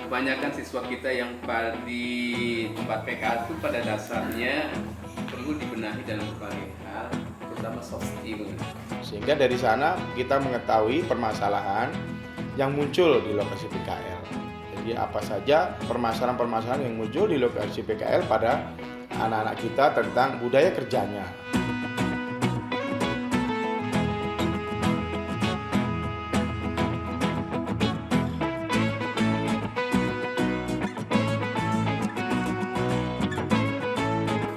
Kebanyakan siswa kita yang di tempat PKL itu pada dasarnya perlu dibenahi dalam berbagai hal, terutama soft skill. Sehingga dari sana kita mengetahui permasalahan yang muncul di lokasi PKL. Jadi apa saja permasalahan-permasalahan yang muncul di lokasi PKL pada anak-anak kita tentang budaya kerjanya.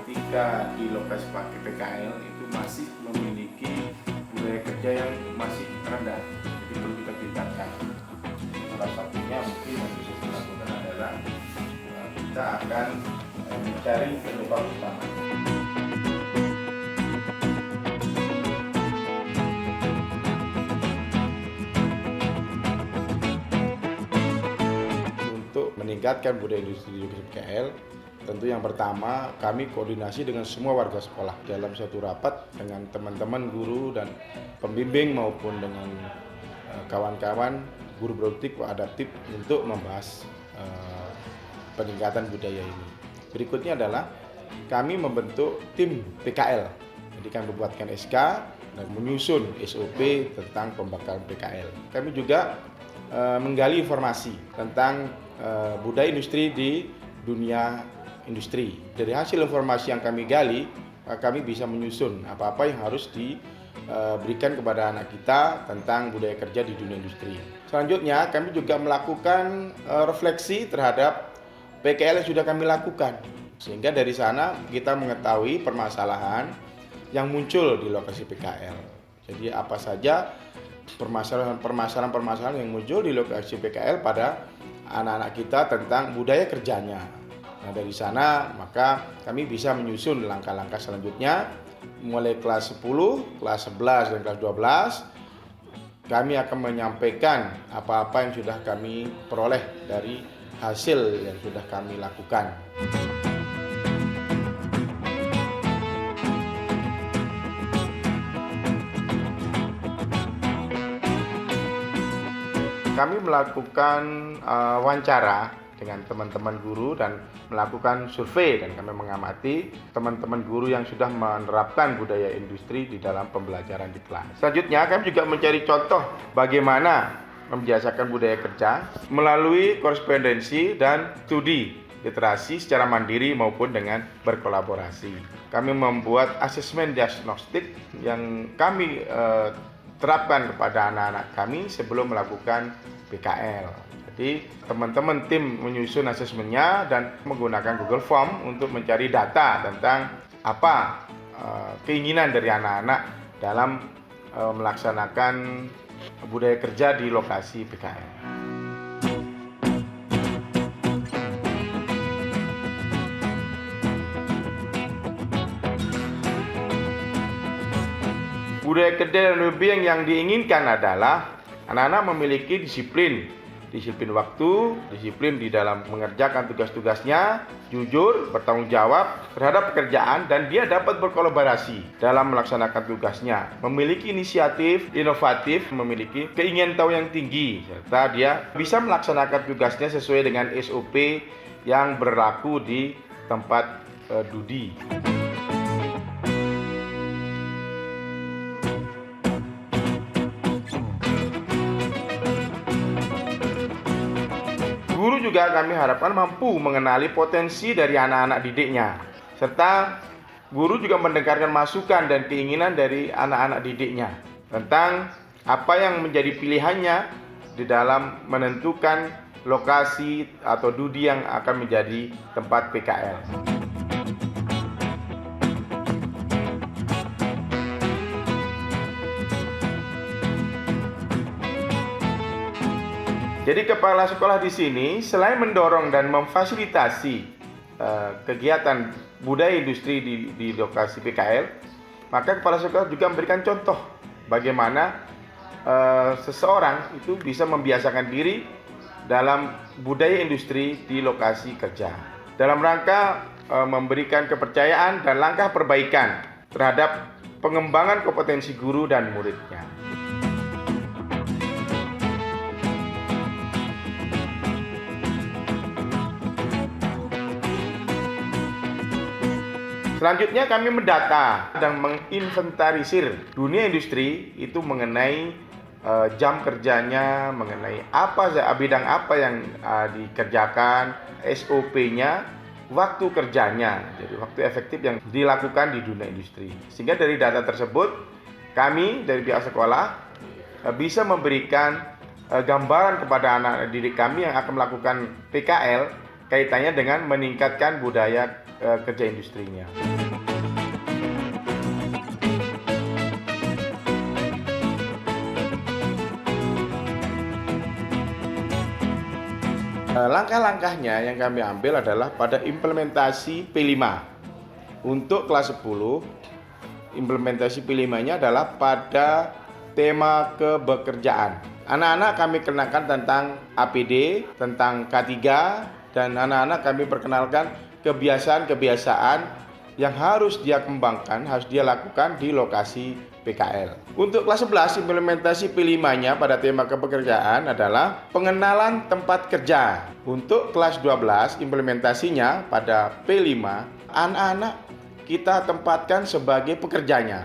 Ketika di lokasi PKL itu masih memiliki budaya kerja yang masih rendah, jadi perlu kita tingkatkan. Salah satunya mungkin yang bisa kita lakukan adalah kita akan mencari penyebab utama. Untuk meningkatkan budaya industri di PKL, tentu yang pertama kami koordinasi dengan semua warga sekolah dalam satu rapat dengan teman-teman guru dan pembimbing maupun dengan kawan-kawan guru produktif adaptif untuk membahas peningkatan budaya ini. Berikutnya adalah kami membentuk tim PKL. Jadi kami membuatkan SK dan menyusun SOP tentang pembakaran PKL. Kami juga menggali informasi tentang budaya industri di dunia industri. Dari hasil informasi yang kami gali, kami bisa menyusun apa-apa yang harus diberikan kepada anak kita tentang budaya kerja di dunia industri. Selanjutnya, kami juga melakukan refleksi terhadap PKL yang sudah kami lakukan. Sehingga dari sana kita mengetahui permasalahan yang muncul di lokasi PKL. Jadi apa saja permasalahan yang muncul di lokasi PKL pada anak-anak kita tentang budaya kerjanya. Nah, dari sana maka kami bisa menyusun langkah-langkah selanjutnya mulai kelas 10, kelas 11 dan kelas 12. Kami akan menyampaikan apa-apa yang sudah kami peroleh dari hasil yang sudah kami lakukan. Kami melakukan wawancara dengan teman-teman guru dan melakukan survei, dan kami mengamati teman-teman guru yang sudah menerapkan budaya industri di dalam pembelajaran di kelas. Selanjutnya kami juga mencari contoh bagaimana membiasakan budaya kerja melalui korespondensi dan studi literasi secara mandiri maupun dengan berkolaborasi. Kami membuat asesmen diagnostik yang kami terapkan kepada anak-anak kami sebelum melakukan PKL. Jadi teman-teman tim menyusun asesmennya dan menggunakan Google Form untuk mencari data tentang apa keinginan dari anak-anak dalam melaksanakan budaya kerja di lokasi PKL. Budaya kerja dan lebih yang diinginkan adalah anak-anak memiliki disiplin waktu, disiplin di dalam mengerjakan tugas-tugasnya, jujur, bertanggung jawab terhadap pekerjaan, dan dia dapat berkolaborasi dalam melaksanakan tugasnya, memiliki inisiatif, inovatif, memiliki keinginan tahu yang tinggi, serta dia bisa melaksanakan tugasnya sesuai dengan SOP yang berlaku di tempat Dudi. Guru juga kami harapkan mampu mengenali potensi dari anak-anak didiknya, serta guru juga mendengarkan masukan dan keinginan dari anak-anak didiknya tentang apa yang menjadi pilihannya di dalam menentukan lokasi atau Dudi yang akan menjadi tempat PKL. Jadi kepala sekolah di sini selain mendorong dan memfasilitasi kegiatan budaya industri di lokasi PKL, maka kepala sekolah juga memberikan contoh bagaimana seseorang itu bisa membiasakan diri dalam budaya industri di lokasi kerja dalam rangka memberikan kepercayaan dan langkah perbaikan terhadap pengembangan kompetensi guru dan muridnya. Selanjutnya kami mendata dan menginventarisir dunia industri itu mengenai jam kerjanya, mengenai bidang apa yang dikerjakan, SOP-nya, waktu kerjanya, jadi waktu efektif yang dilakukan di dunia industri. Sehingga dari data tersebut kami dari pihak sekolah bisa memberikan gambaran kepada anak didik kami yang akan melakukan PKL kaitannya dengan meningkatkan budaya kerja industrinya. Langkah-langkahnya yang kami ambil adalah pada implementasi P5. Untuk kelas 10, implementasi P5-nya adalah pada tema kebekerjaan. Anak-anak kami kenakan tentang APD, tentang K3, dan anak-anak kami perkenalkan kebiasaan-kebiasaan yang harus dia kembangkan, harus dia lakukan di lokasi PKL. Untuk kelas 11, implementasi P5-nya pada tema kepekerjaan adalah pengenalan tempat kerja. Untuk kelas 12, implementasinya pada P5, anak-anak kita tempatkan sebagai pekerjanya.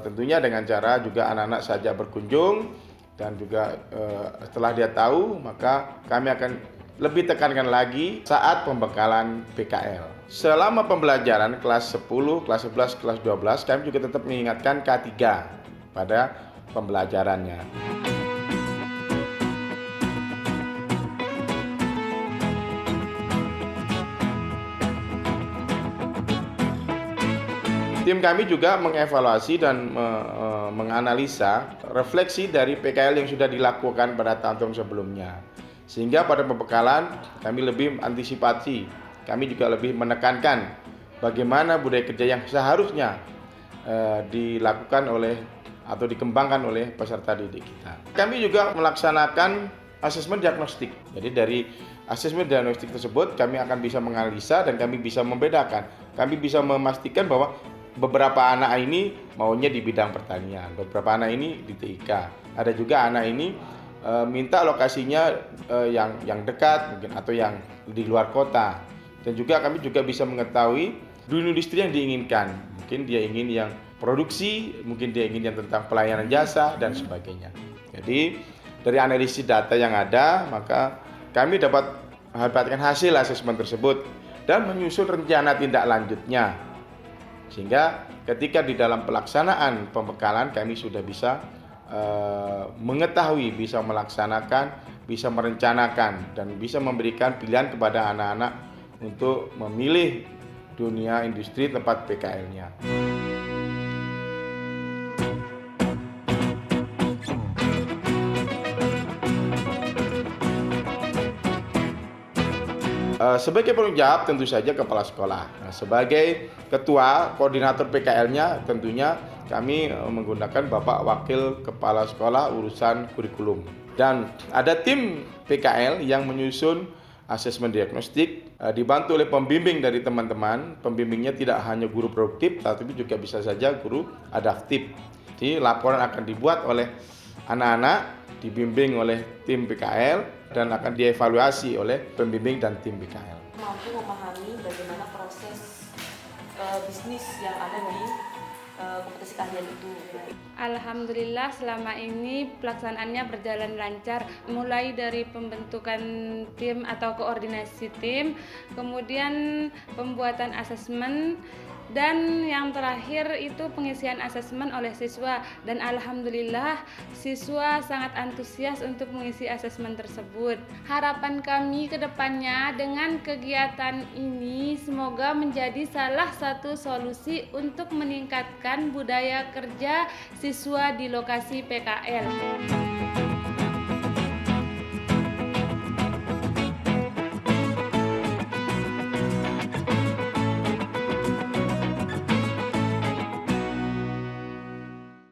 Tentunya dengan cara juga anak-anak saja berkunjung dan juga setelah dia tahu, maka kami akan lebih tekankan lagi saat pembekalan PKL. Selama pembelajaran kelas 10, kelas 11, kelas 12, kami juga tetap mengingatkan K3 pada pembelajarannya. Tim kami juga mengevaluasi dan menganalisa refleksi dari PKL yang sudah dilakukan pada tahun-tahun sebelumnya. Sehingga pada pembekalan kami lebih antisipasi, kami juga lebih menekankan bagaimana budaya kerja yang seharusnya dilakukan oleh atau dikembangkan oleh peserta didik kita. Kami juga melaksanakan asesmen diagnostik. Jadi dari asesmen diagnostik tersebut kami akan bisa menganalisa dan kami bisa membedakan. Kami bisa memastikan bahwa beberapa anak ini maunya di bidang pertanian, beberapa anak ini di TIK. Ada juga anak ini minta lokasinya yang dekat mungkin atau yang di luar kota. Dan juga kami juga bisa mengetahui dunia industri yang diinginkan. Mungkin dia ingin yang produksi, mungkin dia ingin yang tentang pelayanan jasa dan sebagainya. Jadi dari analisis data yang ada, maka kami dapat mendapatkan hasil asesmen tersebut dan menyusun rencana tindak lanjutnya. Sehingga ketika di dalam pelaksanaan pembekalan kami sudah bisa mengetahui, bisa melaksanakan, bisa merencanakan dan bisa memberikan pilihan kepada anak-anak untuk memilih dunia industri tempat PKL-nya. Sebagai penanggung jawab tentu saja kepala sekolah. Nah, sebagai ketua koordinator PKL-nya tentunya kami menggunakan Bapak Wakil Kepala Sekolah urusan kurikulum. Dan ada tim PKL yang menyusun asesmen diagnostik dibantu oleh pembimbing dari teman-teman. Pembimbingnya tidak hanya guru produktif tapi juga bisa saja guru adaptif. Jadi laporan akan dibuat oleh anak-anak, dibimbing oleh tim PKL dan akan dievaluasi oleh pembimbing dan tim PKL. Mampu memahami bagaimana proses bisnis yang ada di kompetisi keahlian itu. Alhamdulillah selama ini pelaksanaannya berjalan lancar, mulai dari pembentukan tim atau koordinasi tim, kemudian pembuatan asesmen, dan yang terakhir itu pengisian asesmen oleh siswa. Dan alhamdulillah siswa sangat antusias untuk mengisi asesmen tersebut. Harapan kami ke depannya dengan kegiatan ini semoga menjadi salah satu solusi untuk meningkatkan budaya kerja siswa di lokasi PKL.